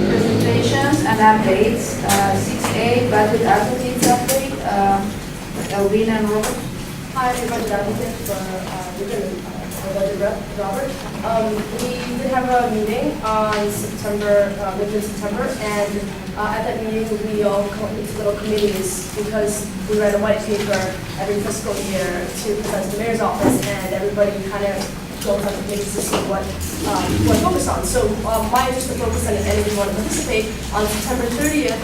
Presentations and updates. 6A, budget advocates update. Elvina and Robert. Hi, I'm budget advocate for budget rep, Robert. We did have a meeting on September, mid-September, and at that meeting we all come into little committees because we write a white paper every fiscal year to present to the mayor's office, and everybody kind of goes on committees to see what we're focused on. So my interest to focus on, and if you want to participate, on September 30th,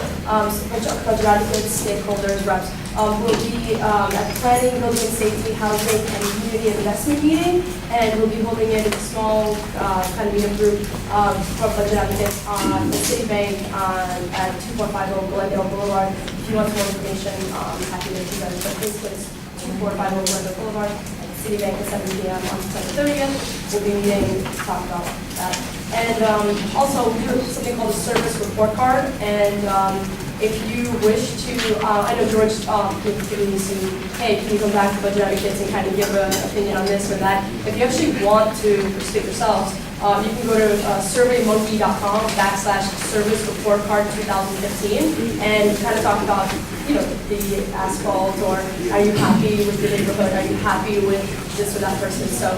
budget advocates, stakeholders, reps, will be at the Planning, Building and Safety, Housing, and Community Investment meeting, and we'll be holding it in a small kind of meetup group for budget advocates on the Citibank at 2450 Glendale Boulevard. If you want some more information, I'm happy to do that. But basically, it's 2450 Glendale Boulevard. Citibank at 7 p.m. on September 30th. We'll be meeting to talk about that. And also, we do something called a service report card. And if you wish to, I know George giving you some, hey, can you come back to Budget Advocates and kind of give an opinion on this or that? If you actually want to participate yourselves, you can go to surveymonkey.com/service report card 2015 and kind of talk about, you know, the asphalt, or are you happy with the neighborhood? Are you happy with this or that person? So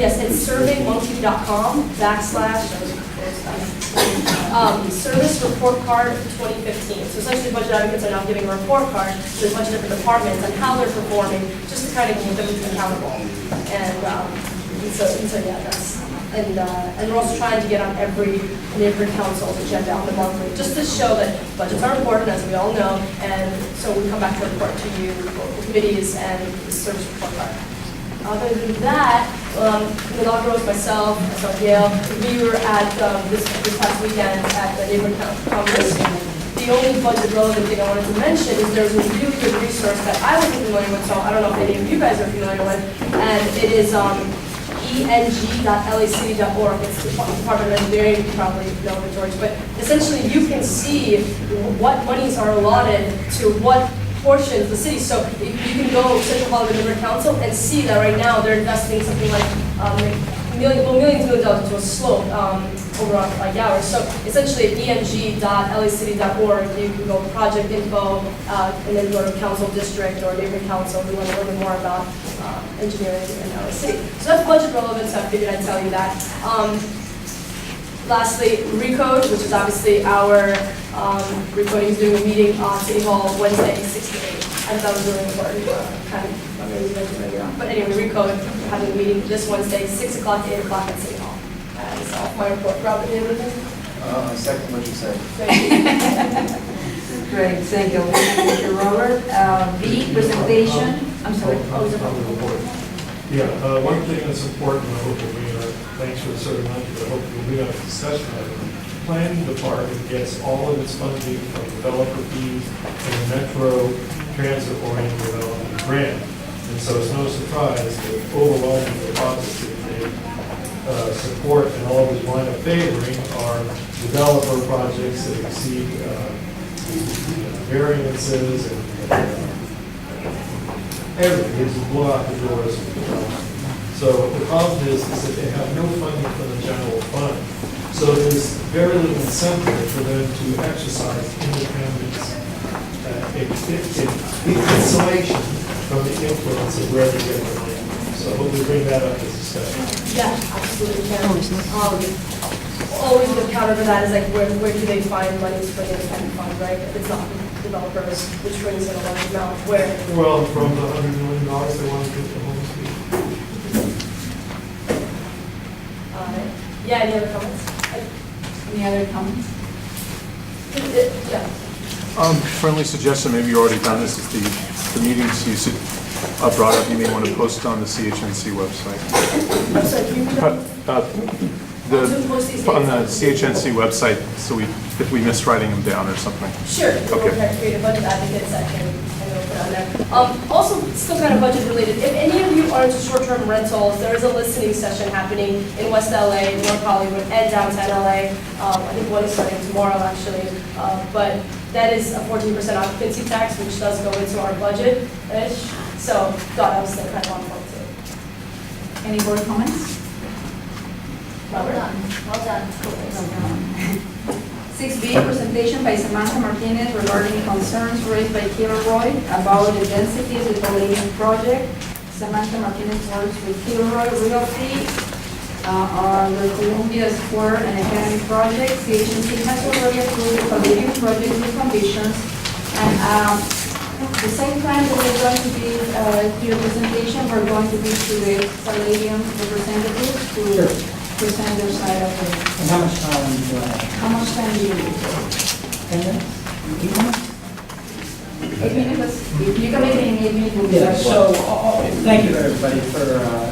yes, it's surveymonkey.com/service report card 2015. So essentially Budget Advocates are now giving a report card to a bunch of different departments on how they're performing, just to kind of keep them accountable. And so yeah, that's. And we're also trying to get on every neighborhood council's agenda on the monthly, just to show that budgets are important, as we all know, and so we come back to report to you, the committees, and the service report card. Other than that, the inaugural was myself, Gail. We were at this past weekend at the neighborhood congress. The only budget relevant thing I wanted to mention is there's a really good resource that I wasn't familiar with, so I don't know if any of you guys are familiar with, and it is eng.lacity.org. It's the Department of Engineering, you probably know it, George, but essentially you can see what monies are allotted to what portions of the city. So you can go to Central Hollywood Neighborhood Council and see that right now they're investing something like millions of dollars into a slope over on like hours. So essentially at eng.lacity.org, you can go project info and then go to council district or neighborhood council if you want to learn more about engineering in LA City. So that's budget relevant, so I figured I'd tell you that. Lastly, Recode, which is obviously our recoding is doing a meeting on City Hall Wednesday, 6 to 8. I thought that was really important, kind of amazing earlier on. But anyway, Recode, we're having a meeting this Wednesday, 6 o'clock to 8 o'clock at City Hall. That's all my report. Robert, any other thing? Second what you said. Great, thank you. Thank you, Robert. B, presentation. I'm sorry. Yeah, one thing that's important, I hope we'll be, thanks for the survey monkey, but I hope we'll be on a discussion of it. The planning department gets all of its funding from developer fees and the Metro Transit-Oriented Development Grant. And so it's no surprise that overwhelming the projects that they support and always wind up favoring are developer projects that exceed variances and everything. They just blow out the doors. So the problem is that they have no funding from the general fund. So there's very little incentive for them to exercise independence, insulation from the influence of where they get their money. So I hope we bring that up as discussion. Yeah, absolutely. Always the counter to that is like, where do they find money for the independent fund, right? If it's not developers, which brings in a large amount, where? Well, from the $100 million they want to get the homeless people. Yeah, any other comments? Any other comments? Yeah. Friendly suggestion, maybe you already done this, is the meetings you brought up, you may want to post on the CHNC website. I'm sorry, can you On the CHNC website, so if we miss writing them down or something. Sure. Okay. We'll create a budget advocate section and we'll put on there. Also, still kind of budget related. If any of you are into short-term rentals, there is a listening session happening in West LA, North Hollywood, and downtown LA. I think one is starting tomorrow, actually. But that is a 14% occupancy tax, which does go into our budget-ish. So, thought I was kind of on point too. Any board comments? Robert? Well done. 6B, presentation by Samantha Martinez regarding concerns raised by Kilroy about the densities of the Palladium project. Samantha Martinez works with Kilroy Realty on the Columbia Square and Academy project. CHNC has already approved the Palladium project with conditions. And the same time that we're going to be to your presentation, we're going to be to the Palladium representatives to present their side of it. And how much time do I have? How much time do you need? 10 minutes? 8 minutes? 8 minutes? If you can make it in 8 minutes, we'll be Yeah, ready. so, thank you everybody for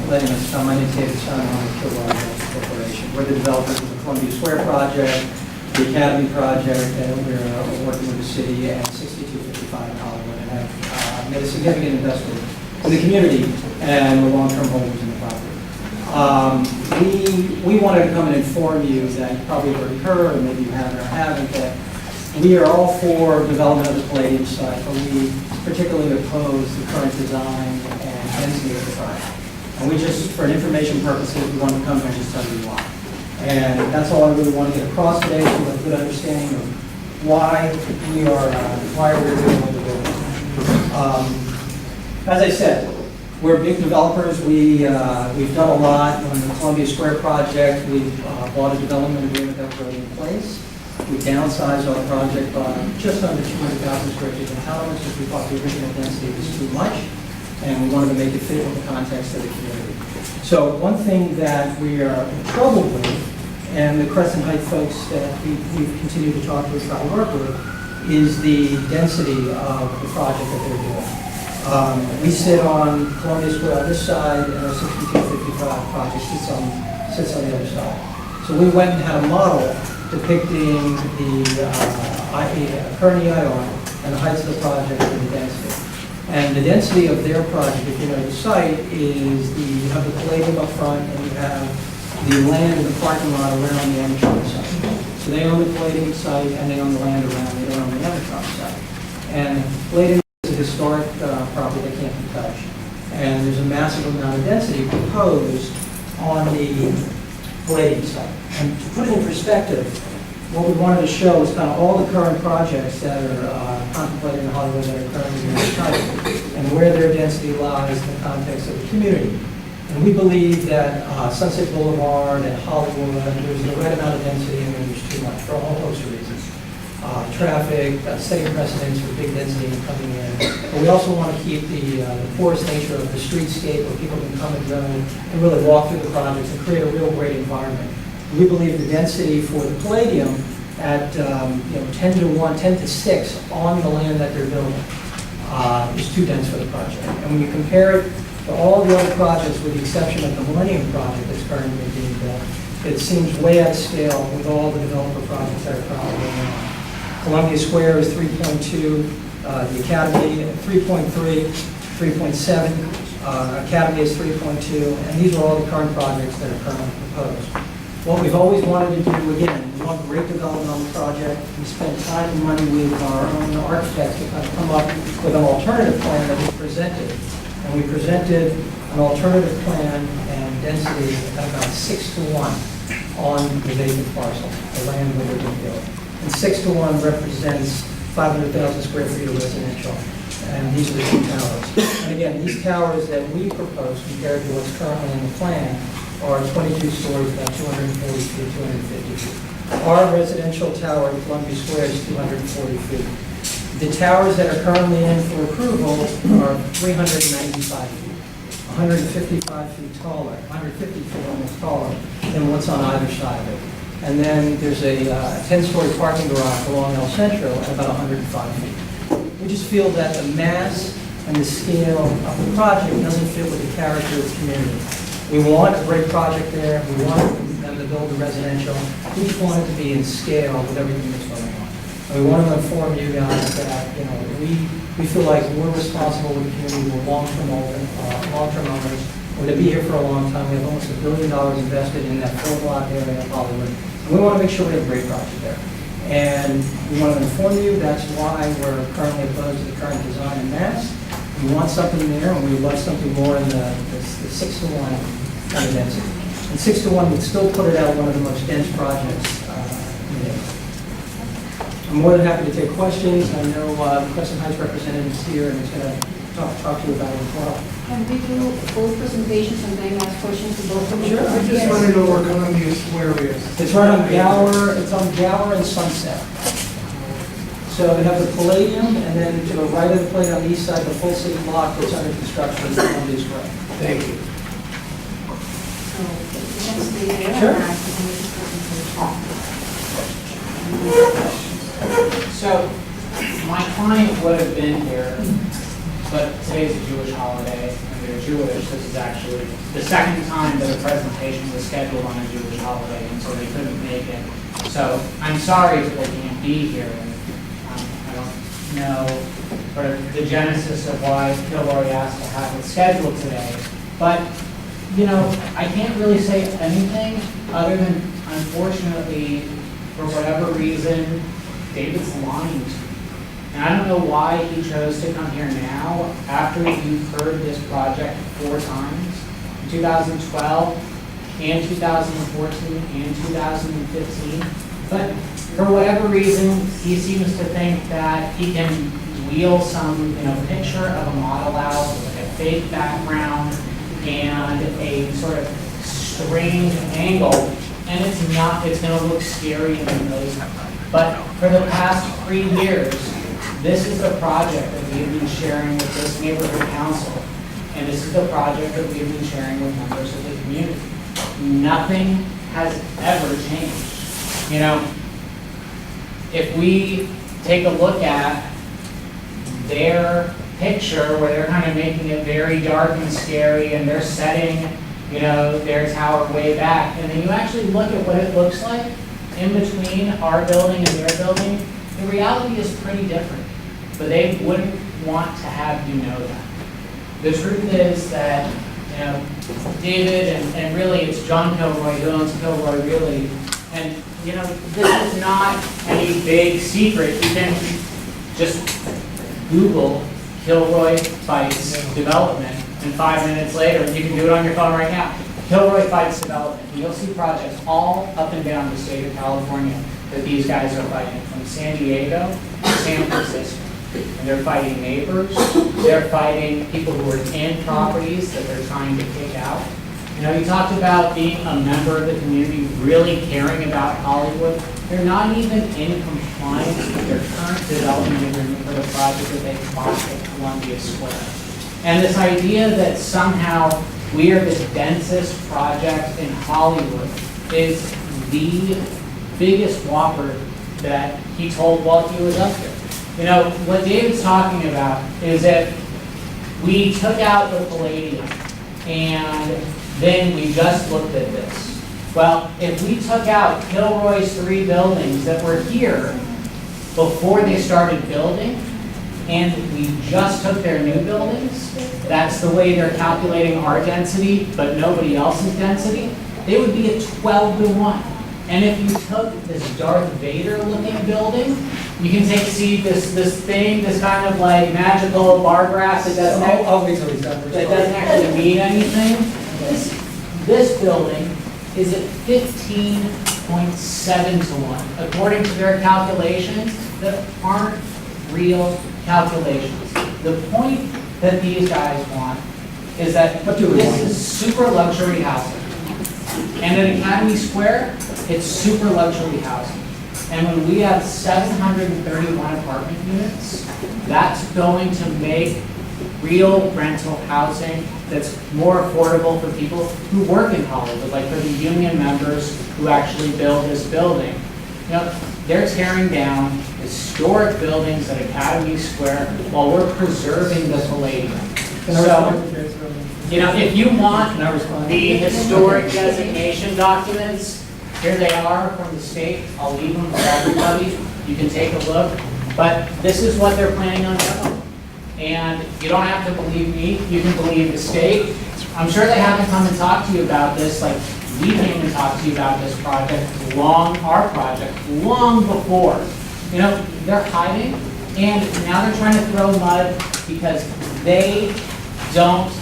letting us come. My name is David Son, I'm with Kilroy Corporation. We're the developers of the Columbia Square project, the Academy project, and we're working with the city at 6255 Hollywood, and have made a significant investment in the community, and we're long-term holders in the property. We wanted to come and inform you that you probably already heard, or maybe you haven't or haven't, that we are all for development of the Palladium site, but we particularly oppose the current design and density of the project. And we just, for information purposes, we want to come here and just tell you why. And that's all I really want to get across today, so you have a good understanding of why we're doing what we're doing. As I said, we're big developers. We've done a lot on the Columbia Square project. We've bought a development agreement that was already in place. We downsized our project by just under 200,000 square feet of entitlements because we thought the original density was too much, and we wanted to make it fit with the context of the community. So one thing that we are in trouble with, and the Crescent Heights folks that we've continued to talk with, try to work with, is the density of the project that they're doing. We sit on Columbia Square on this side, and our 6255 project sits on the other side. So we went and had a model depicting the current EIR and the heights of the project and the density. And the density of their project, if you know the site, is you have the Palladium up front, and you have the land in the parking lot around the Amatron site. So they own the Palladium site, and they own the land around, they don't own the Amatron site. And Palladium is a historic property that can't be touched. And there's a massive amount of density proposed on the Palladium site. And to put it in perspective, what we wanted to show is kind of all the current projects that are contemplated in Hollywood that are currently being studied, and where their density lies in the context of the community. And we believe that Sunset Boulevard and Hollywood, there's the right amount of density, and then there's too much for a whole host of reasons. Traffic, setting precedents for big density and coming in. But we also want to keep the porous nature of the streetscape where people can come and go and really walk through the projects and create a real great environment. We believe the density for the Palladium at 10 to 1, 10 to 6 on the land that they're building is too dense for the project. And when you compare it to all the other projects, with the exception of the Millennium project that's currently being built, it seems way at scale with all the developer projects that are currently going on. Columbia Square is 3.2, the Academy 3.3, 3.7, Academy is 3.2, and these are all the current projects that are currently proposed. What we've always wanted to do, again, we want great development on the project. We spent time and money with our own architects to kind of come up with an alternative plan that we presented. And we presented an alternative plan and density at about 6 to 1 on the vacant parcel, the land where they're being built. And 6 to 1 represents 500,000 square feet of residential. And these are the two towers. And again, these towers that we propose compared to what's currently in the plan are 22 stories, about 240 feet, 250 feet. Our residential tower at Columbia Square is 240 feet. The towers that are currently in for approval are 395 feet, 155 feet taller, 150 feet almost taller than what's on either side of it. And then there's a 10-story parking garage along El Centro at about 105 feet. We just feel that the mass and the scale of the project doesn't fit with the character of the community. We want a great project there. We want them to build a residential. We just want it to be in scale with everything that's going on. And we want to inform you guys that we feel like we're responsible with the community. We're long-term owners. We're going to be here for a long time. We have almost $1 billion invested in that 4-block area of Hollywood. And we want to make sure we have a great project there. And we want to inform you that's why we're currently opposed to the current design and mass. We want something there, and we would love something more in the 6 to 1 kind of density. And 6-1 would still put it at one of the most dense projects. I'm more than happy to take questions. I know the Crescent Heights representative is here and is going to talk to you about it as well. Can we do both presentations and then ask questions to both of you? Sure. I just want to know where Columbia Square is. It's right on Gower, it's on Gower and Sunset. So we have the Palladium, and then to the right of the Palladium on the east side, the full city block that's under construction is Columbia Square. Thank you. So, you can stay there. Sure. and ask the next presentation. So, my client would have been here, but today's a Jewish holiday, and they're Jewish. This is actually the second time that a presentation was scheduled on a Jewish holiday, and so they couldn't make it. So, I'm sorry that they can't be here. And, I don't know sort of the genesis of why Kilroy asked to have it scheduled today. But, you know, I can't really say anything other than, unfortunately, for whatever reason, David's lying to me. And I don't know why he chose to come here now, after you've heard this project 4 times, in 2012, and 2014, and 2015. But for whatever reason, he seems to think that he can wheel some, picture of a model out with like a fake background and a sort of strange angle, and it's not, it's going to look scary and amazing. But for the past 3 years, this is the project that we have been sharing with this neighborhood council, and this is the project that we have been sharing with members of the community. Nothing has ever changed. If we take a look at their picture, where they're kind of making it very dark and scary, and they're setting, their tower way back, and then you actually look at what it looks like in between our building and their building, the reality is pretty different. But they wouldn't want to have you know that. The truth is that, David, and really it's John Kilroy who owns Kilroy Realty, and, this is not any big secret. You can just Google Kilroy Fights Development, and 5 minutes later, you can do it on your phone right now. Kilroy Fights Development. You'll see projects all up and down the state of California that these guys are fighting, from San Diego to San Francisco. And they're fighting neighbors, they're fighting people who are in properties that they're trying to kick out. You talked about being a member of the community, really caring about Hollywood. They're not even in compliance with their current development agreement for the project that they bought at Columbia Square. And this idea that somehow we are the densest project in Hollywood is the biggest whopper that he told while he was up there. What David's talking about is that we took out the Palladium and then we just looked at this. Well, if we took out Kilroy's 3 buildings that were here before they started building, and we just took their new buildings, that's the way they're calculating our density, but nobody else's density, they would be at 12-to-1. And if you took this Darth Vader looking building, you can see this thing, this kind of like magical bar grass that doesn't I'll wait till he's done. that doesn't actually mean anything. This building is at 15.7-to-1, according to their calculations that aren't real calculations. The point that these guys want is that this is super luxury housing. And at Academy Square, it's super luxury housing. And when we have 731 apartment units, that's going to make real rental housing that's more affordable for people who work in Hollywood, like for the union members who actually build this building. They're tearing down historic buildings at Academy Square while we're preserving the Palladium. So, if you want the historic designation documents, here they are from the state. I'll leave them for everybody. You can take a look. But this is what they're planning on doing. And you don't have to believe me. You can believe the state. I'm sure they haven't come and talked to you about this. Like, we came and talked to you about this project, our project, long before. They're hiding, and now they're trying to throw mud because they don't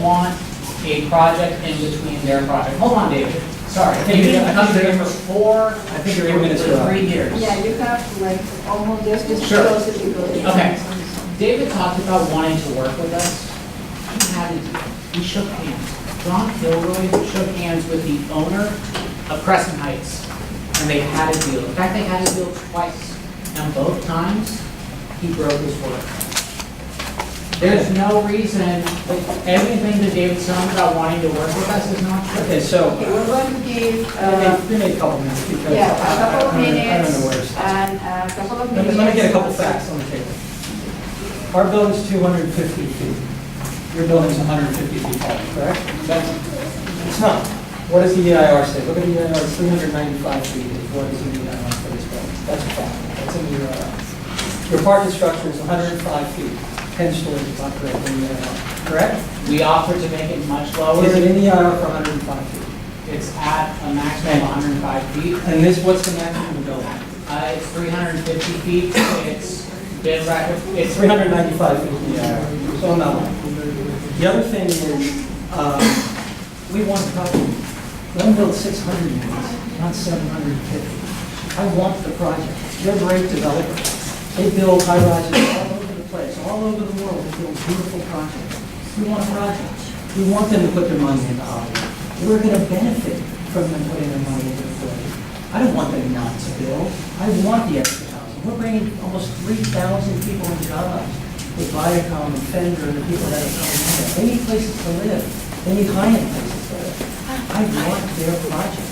want a project in between their project. Hold on, David. Sorry. I think You've you're- been coming here for I think you're 8 minutes for up. 3 years. Yeah, you have like almost just Sure. close it to the. Okay. David talked about wanting to work with us. He had it. We shook hands. John Kilroy shook hands with the owner of Crescent Heights, and they had a deal. In fact, they had a deal twice, and both times, he broke his word. There's no reason, that everything that David's telling about wanting to work with us is not true. Okay, so, Okay, we're going to give, give me a couple minutes because yeah, a couple of I don't know minutes where to start. and a couple of Let minutes. me get a couple facts on the table. Our building's 250 feet. Your building's 150 feet tall, correct? It's not. What does the EIR say? Look at the EIR, it's 395 feet is what is in the EIR for this building. That's a fact. That's in the EIR. Your parking structure is 105 feet, 10 stories, if I'm correct, in the EIR, correct? We offered to make it much lower. Is it in the EIR for 105 feet? It's at a maximum of 105 feet. And this, what's the maximum of the building? It's 350 feet. It's been record, It's 395 feet in the EIR, so I'm not lying. The other thing is, we want property. Let them build 600 units, not 750. I want the project. They're great developers. They build high rises all over the place, all over the world. They build beautiful projects. We want projects. We want them to put their money into Hollywood. We're going to benefit from them putting their money into the project. I don't want them not to build. I want the extra housing. We're bringing almost 3,000 people in jobs with Viacom and Fender and the people that are coming in. They need places to live. They need high-end places to live. I want their project.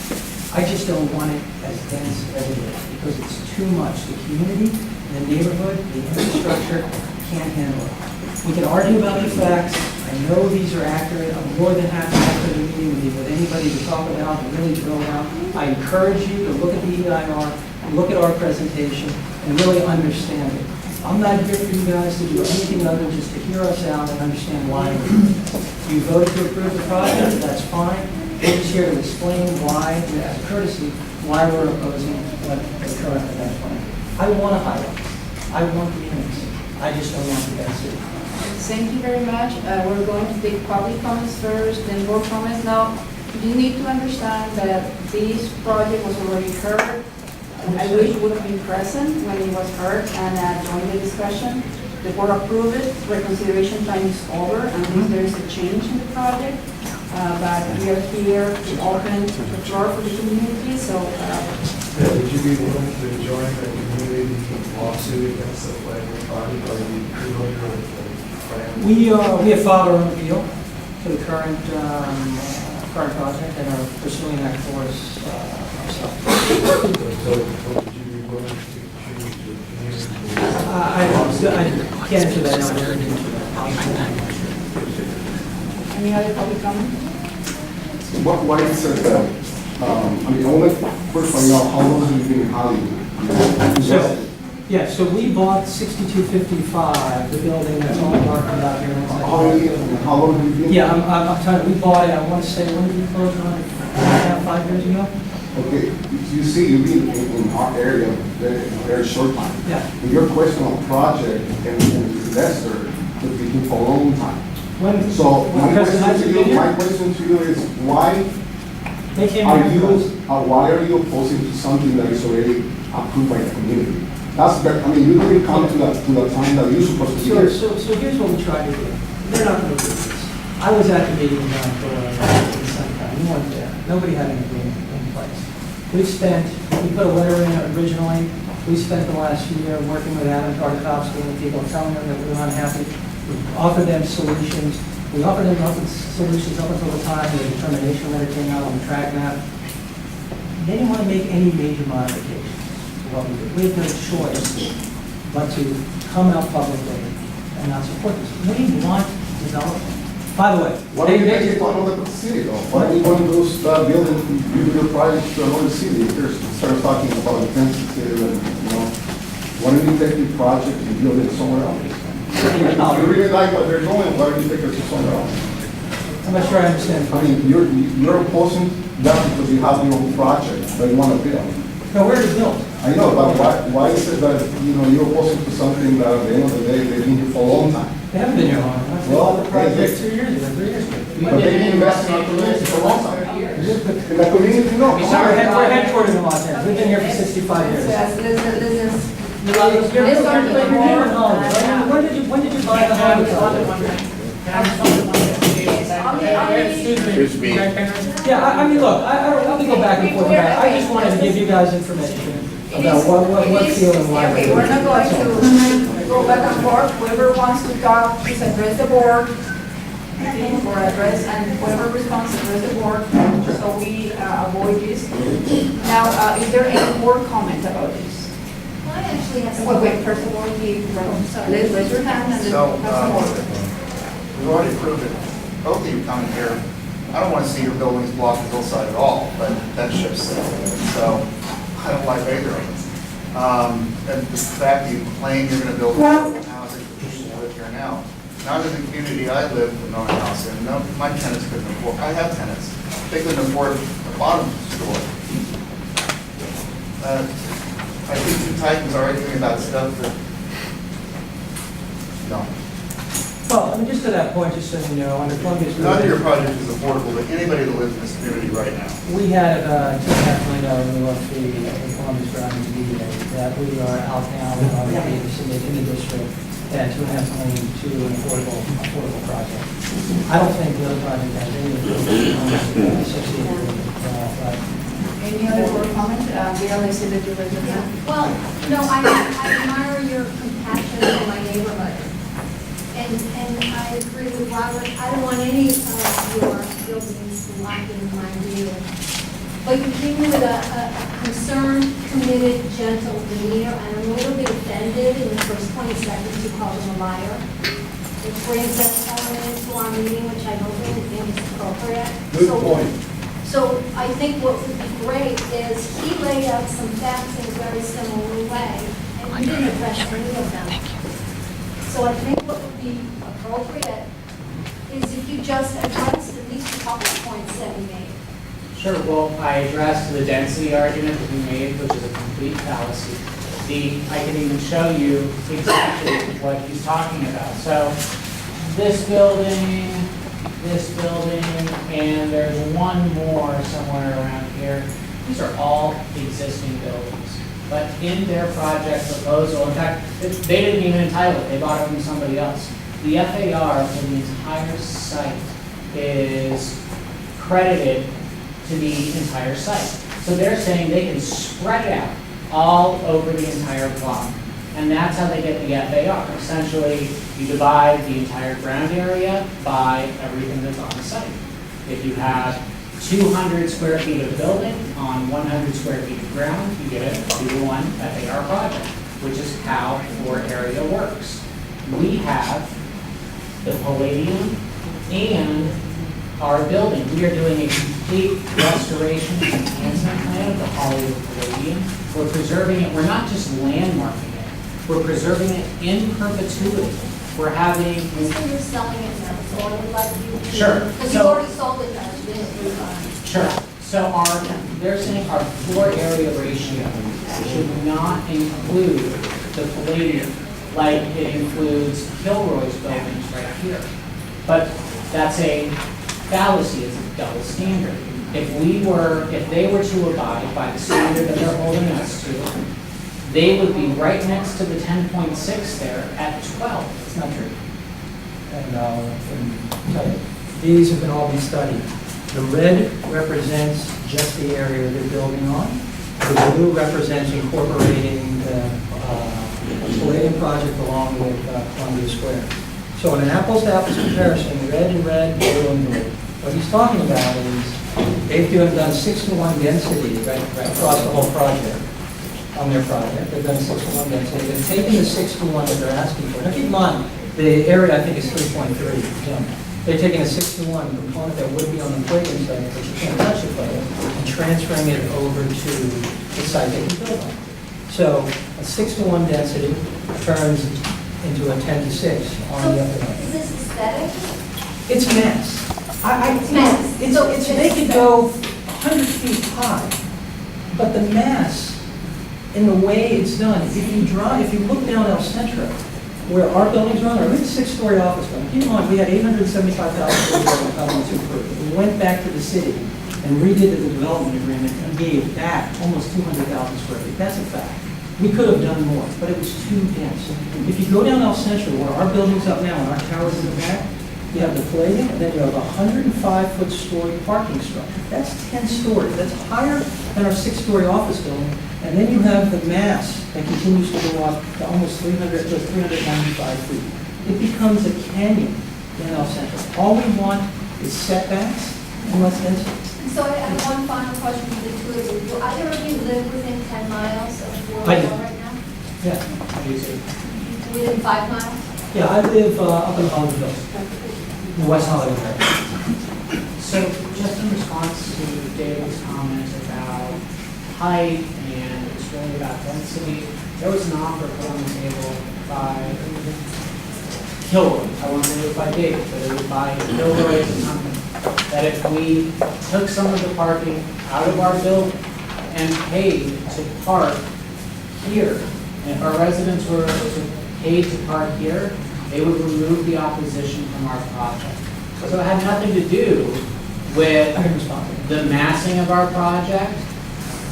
I just don't want it as dense as it is because it's too much. The community, the neighborhood, the infrastructure can't handle it. We can argue about the facts. I know these are accurate. I'm more than happy after the meeting with anybody to talk about and really drill down. I encourage you to look at the EIR, look at our presentation, and really understand it. I'm not here for you guys to do anything other than just to hear us out and understand why we're doing it. You voted to approve the project, that's fine. We're just here to explain why, as a courtesy, why we're opposing what the current event plan. I want a highlight. I want the units. I just don't want the density. Thank you very much. We're going to take public comments first, then board comments. Now, you need to understand that this project was already heard. I wish you would have been present when it was heard and joined the discussion. The board approved it, reconsideration time is over, unless there is a change in the project. But we are here to open the floor for the community, so Would you be willing to join the community lawsuit against the Palladium project, or are you familiar with the plan? We have filed our own appeal to the current project and are pursuing that course ourselves. So would you be willing to choose the community? I can't answer that now. any other public comment? Why is it that, I only first find out how long have you been in Hollywood? So we bought 6255, the building that's all marked out here. How long have you been? Yeah, I'm telling you, we bought it, I want to say, when did we close on it? 5 years ago? Okay, you see, you've been in our area very short time. Yeah. And your question on project and investor would be for a long time. When, So my because question to you is why they came are here you, first. why are you opposing to something that is already approved by the community? That's better, I mean, you didn't come to the time that you're supposed to be here. So here's what we tried to do. They're not going to do this. I was at the meeting in Sunshine. You weren't there. Nobody had an agreement in place. We put a letter in originally. We spent the last year working with Adam Tartakovsky and the people, telling them that we were unhappy. We offered them solutions. We offered them solutions up until the time the determination letter came out on the track map. They didn't want to make any major modifications to what we did. We had no choice but to come out publicly and not support this. We want development. By the way, Why don't you take it to another city though? Why don't you want to go building your project to another city? If you're start talking about intensity, why don't you take your project and build it somewhere else? If you really like what they're doing, why don't you take it to somewhere else? I'm not sure I understand. I mean, you're opposing that because you have your own project that you want to build. No, where is it built? I know, but why is it that, you're opposing to something that at the end of the day, they've been here for a long time? They haven't been here long enough. Well, the project 2 years ago, 3 years ago. But they didn't invest in our community for a long time. In the community, no. We're headquartered in Los Angeles. We've been here for 65 years. Yes, let's You're Let's go to the board. When did you buy the home? Excuse me. Yeah, I mean, look, I don't want to go back and forth about it. I just wanted to give you guys information about what field and why. Okay, we're not going to go back and forth. Whoever wants to talk, please address the board. Or address, and whoever responds, address the board, so we avoid this. Now, is there any board comment about this? Well, I actually have some. Wait, first of all, let's raise your hand and then So, have some more. we've already approved it. Both of you coming here, I don't want to see your buildings block the hillside at all, but that ship's sailed. So I don't like either of them. And the fact that you claim you're going to build housing for people who live here now. Now in the community I live in my house in, my tenants couldn't afford, I have tenants, they couldn't afford a bottom store. I think you Titans are arguing about stuff that, no. Well, I mean, just to that point, just so you know, under Columbia's. None of your project is affordable to anybody that lives in this community right now. We had $2.5 million renewal fee in Columbus Ground to be that we are out now, we are in the district, at $2.5 million to an affordable project. I don't think the other project has any associated with it, but. Any other board comment? Gail, I see that you raised your hand. Well, no, I admire your compassion for my neighborhood. And I agree with Robert. I don't want any of your buildings blocking my view. But you came with a concerned, committed, gentle demeanor, and I'm a little bit offended in the first 20 seconds you called him a liar. It brings us into our meeting, which I don't really think is appropriate. Good point. So I think what would be great is he laid out some facts in a very similar way, and you didn't address any of them. So I think what would be appropriate is if you just addressed at least a couple of points that he made. Sure, well, I addressed the density argument that we made, which is a complete fallacy. I can even show you exactly what he's talking about. So this building, and there's one more somewhere around here. These are all existing buildings. But in their project proposal, in fact, they didn't even entitle it, they bought it from somebody else. The FAR for the entire site is credited to the entire site. So they're saying they can spread it out all over the entire block. And that's how they get the FAR. Essentially, you divide the entire ground area by everything that's on the site. If you have 200 square feet of building on 100 square feet of ground, you get a 2-to-1 FAR project, which is how floor area works. We have the Palladium and our building. We are doing a complete restoration and enhancement plan of the Hollywood Palladium. We're preserving it. We're not just landmarking it. We're preserving it in perpetuity. We're having... So you're selling it now, so I would like you to... Sure. Because you already sold it, now, you didn't move on. Sure. So they're saying our floor area ratio should not include the Palladium like it includes Kilroy's buildings right here. But that's a fallacy, it's a double standard. If they were to abide by the standard that they're holding us to, they would be right next to the 10.6 there at 12. It's not true. And I'll tell you, these have all been studied. The red represents just the area they're building on. The blue represents incorporating the Palladium project along with Columbia Square. So in an apples-to-apples comparison, red and red, blue and blue. What he's talking about is they've done 6-to-1 density right across the whole project. On their project, they've done 6-to-1 density. They've taken the 6-to-1 that they're asking for. Now keep in mind, the area I think is 3.3. They're taking a 6-to-1 component that would be on the Palladium site, but you can't touch it, and transferring it over to the site they can build on. So a 6-to-1 density turns into a 10-to-6 on the other end. Is this aesthetic? It's mass. It's mass. They could go 100 feet high, but the mass, in the way it's done, if you look down El Centro, where our buildings run, or maybe 6-story office building. Keep in mind, we had 875,000 square feet of covenants approved. We went back to the city and redid the development agreement and gave back almost 200,000 square feet. That's a fact. We could have done more, but it was too dense. If you go down El Centro, where our building's up now and our tower's in the back, you have the Palladium, and then you have a 105-foot story parking structure. That's 10 stories. That's higher than our 6-story office building. And then you have the mass that continues to go up to almost 395 feet. It becomes a canyon in El Centro. All we want is setbacks and less density. So I have one final question for the two of you. Do either of you live within 10 miles of where I you do. are right now? Yeah. Within 5 miles? Yeah, I live up in Hollywood Hills, in West Hollywood area. So just in response to David's comment about height and it's really about density, there was an offer put on the table by Kilroy. I won't say it was by David, but it was by Kilroy as a company, that if we took some of the parking out of our building and paid to park here, and if our residents were paid to park here, they would remove the opposition from our project. So it had nothing to do with the massing of our project.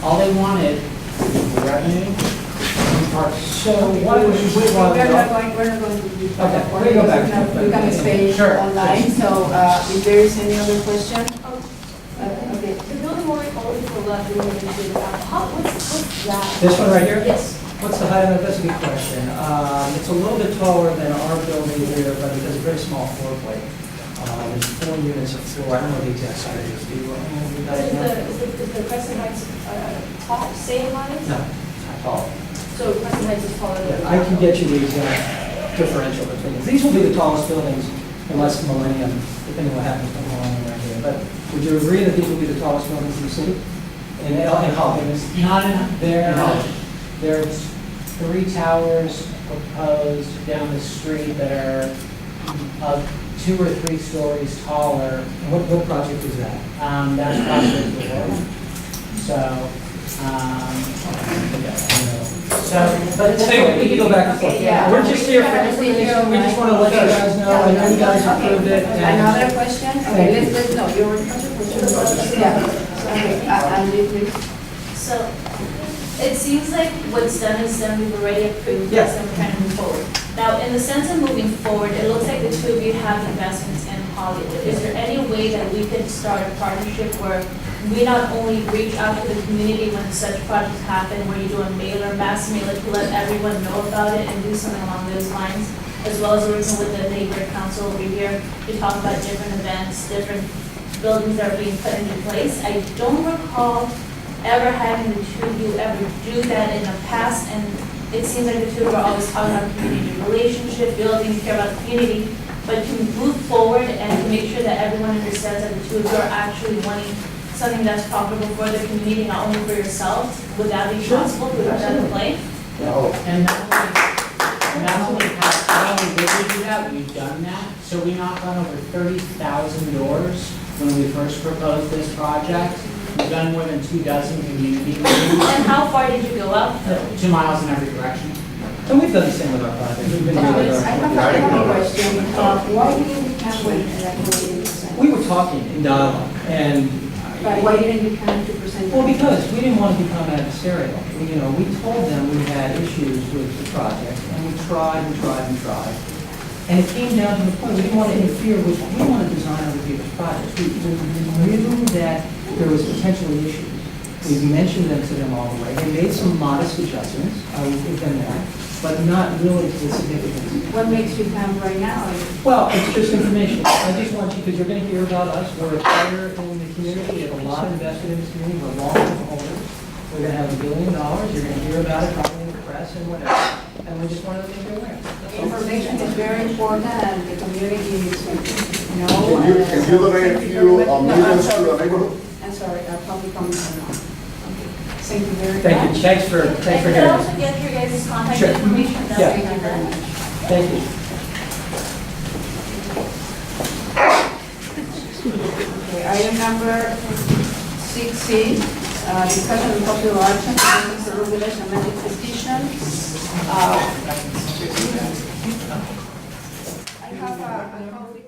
All they wanted was the revenue and parking. So why would you wait while We're we're not up? going to do Okay, that. we're gonna go back to it. We can stay Sure. online, so if there is any other question? Okay. The building more only for left, we moved into the, what's that? This one right here? Yes. What's the height of it? That's a good question. It's a little bit taller than our building here, but it has a very small floor plate. There's 4 units of floor. I don't know the exact size. Do you guys know? Is the Crescent Heights tall, same height? No, it's not tall. So Crescent Heights is taller than? Yeah, I can get you the exact differential between them. These will be the tallest buildings unless Millennium, depending what happens to Millennium right here. But would you agree that these will be the tallest buildings in the city? In Hollywood? Not in there. No. There's 3 towers proposed down the street that are 2 or 3 stories taller. And what project is that? That's Prospect Board. But Anyway, we can go back and forth. Okay, yeah. We're just here for information. We just want to let you guys know. I know you guys approved it. and- Another question? Thank Okay, you. let's, no, your question. Yeah. Okay, Andy, please. So it seems like what's done is done, we've already approved Yeah. this and we're trying to move forward. Now, in the sense of moving forward, it looks like the two of you have investments in Hollywood. Is there any way that we could start a partnership where we not only reach out to the community when such projects happen, where you do a mailer, mass mailer to let everyone know about it and do something along those lines, as well as working with the neighborhood council over here to talk about different events, different buildings that are being put into place? I don't recall ever having the two of you ever do that in the past, and it seems like the two of you are always talking about community relationship, buildings, care about the community, but to move forward and to make sure that everyone understands that the two of you are actually wanting something that's profitable for the community, not only for yourselves, would that be possible? Would that in play? And not only did we do that, we've done that. So we knocked on over 30,000 doors when we first proposed this project. We've done more than 24 community meetings, And how far did you go out? 2 miles in every direction. And we've done the same with our project. We've been here with I our. have a question. Why didn't you come with like 40%? We were talking in dialogue, and. But why didn't you come to present? Well, because we didn't want to become adversarial. We told them we had issues with the project, and we tried. And it came down to the point, we didn't want to interfere with, we want to design other people's projects. We knew that there was potentially issues. We mentioned them to them all the way. They made some modest adjustments, I will give them that, but not really to the significance. What makes you come right now? Well, it's just information. I just want you, because you're going to hear about us. We're a player in the community. We have a lot invested in this community. We're long-term holders. We're going to have $1 billion. You're going to hear about it probably in the press and whatever. And we just wanted to make you aware. Information is very important and the community needs to know. Can you donate a few millions to the neighborhood? I'm sorry, I'll probably come from now. Okay. Thank you very much. Thank you. Thanks for And could I hearing also us. get your guys' contact Sure. information? That Yeah. way we have that. Thank you. Okay, item number 6C, discussion of possible action on the regulation amended petition. I have a copy